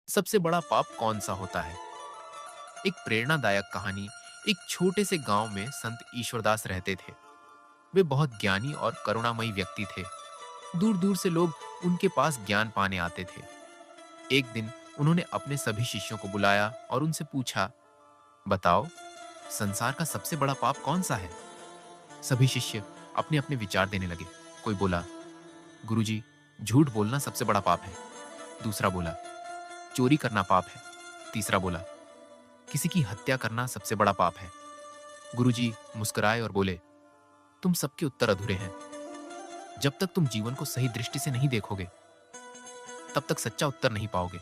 सबसे बड़ा पाप कौन सा होता है? एक प्रेरणादायक कहानी। एक छोटे से गांव में संत ईश्वरदास रहते थे। वे बहुत ज्ञानी और करुणामयी व्यक्ति थे। दूर दूर से लोग उनके पास ज्ञान पाने आते थे। एक दिन उन्होंने अपने सभी शिष्यों को बुलाया और उनसे पूछा, बताओ, संसार का सबसे बड़ा पाप कौन सा है? सभी शिष्य अपने अपने विचार देने लगे। कोई बोला, गुरुजी, झूठ बोलना सबसे बड़ा पाप है। दूसरा बोला, चोरी करना पाप है। तीसरा बोला, किसी की हत्या करना सबसे बड़ा पाप है। गुरुजी मुस्कुराए और बोले, तुम सबके उत्तर अधूरे हैं। जब तक तुम जीवन को सही दृष्टि से नहीं देखोगे, तब तक सच्चा उत्तर नहीं पाओगे।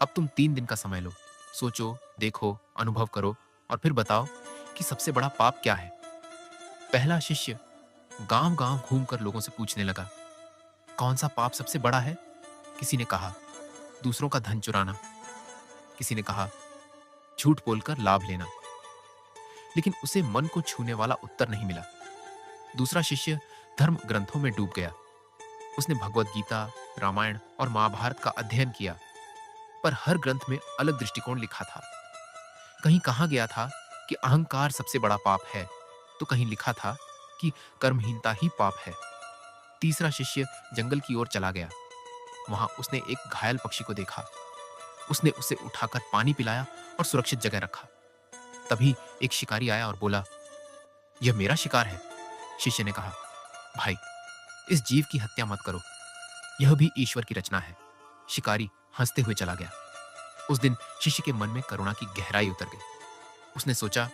अब तुम 3 दिन का समय लो, सोचो, देखो, अनुभव करो और फिर बताओ कि सबसे बड़ा पाप क्या है। पहला शिष्य गांव गांव घूमकर लोगों से पूछने लगा, कौन सा पाप सबसे बड़ा है? किसी ने कहा, दूसरों का धन चुराना। किसी ने कहा, झूठ बोलकर लाभ लेना। लेकिन उसे मन को छूने वाला उत्तर नहीं मिला। दूसरा शिष्य धर्म ग्रंथों में डूब गया। उसने भगवत गीता, रामायण और महाभारत का अध्ययन किया, पर हर ग्रंथ में अलग दृष्टिकोण लिखा था। कहीं कहा गया था कि अहंकार सबसे बड़ा पाप है, तो कहीं लिखा था कि कर्महीनता ही पाप है। तीसरा शिष्य जंगल की ओर चला गया। वहां उसने एक घायल पक्षी को देखा। उसने उसे उठाकर पानी पिलाया और सुरक्षित जगह रखा। तभी एक शिकारी आया और बोला, यह मेरा शिकार है। शिष्य ने कहा, भाई, इस जीव की हत्या मत करो, यह भी ईश्वर की रचना है। शिकारी हंसते हुए चला गया। उस दिन शिष्य के मन में करुणा की गहराई उतर गई। उसने सोचा,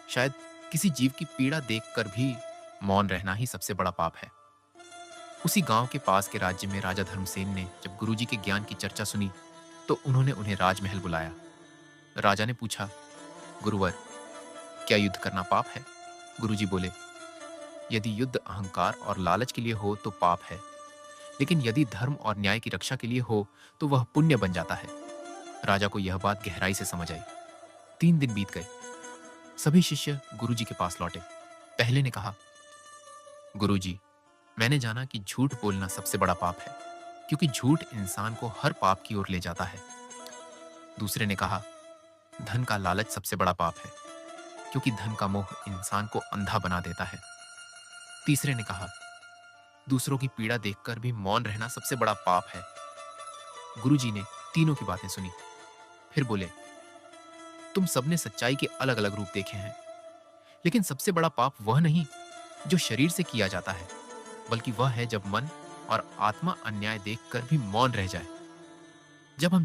शायद किसी जीव की पीड़ा देखकर भी मौन रहना ही सबसे बड़ा पाप है। उसी गांव के पास के राज्य में राजा धर्मसेन ने जब गुरुजी के ज्ञान की चर्चा सुनी, तो उन्होंने उन्हें राजमहल बुलाया। राजा ने पूछा, गुरुवर, क्या युद्ध करना पाप है? गुरुजी बोले, यदि युद्ध अहंकार और लालच के लिए हो तो पाप है, लेकिन यदि धर्म और न्याय की रक्षा के लिए हो तो वह पुण्य बन जाता है। राजा को यह बात गहराई से समझ आई। 3 दिन बीत गए। सभी शिष्य गुरुजी के पास लौटे। पहले ने कहा, गुरुजी, मैंने जाना कि झूठ बोलना सबसे बड़ा पाप है, क्योंकि झूठ इंसान को हर पाप की ओर ले जाता है। दूसरे ने कहा, धन का लालच सबसे बड़ा पाप है, क्योंकि धन का मोह इंसान को अंधा बना देता है। तीसरे ने कहा, दूसरों की पीड़ा देखकर भी मौन रहना सबसे बड़ा पाप है। गुरुजी ने तीनों की बातें सुनी, फिर बोले, तुम सबने सच्चाई के अलग अलग रूप देखे हैं, लेकिन सबसे बड़ा पाप वह नहीं जो शरीर से किया जाता है, बल्कि वह है जब मन और आत्मा अन्याय देखकर भी मौन रह जाए। जब हम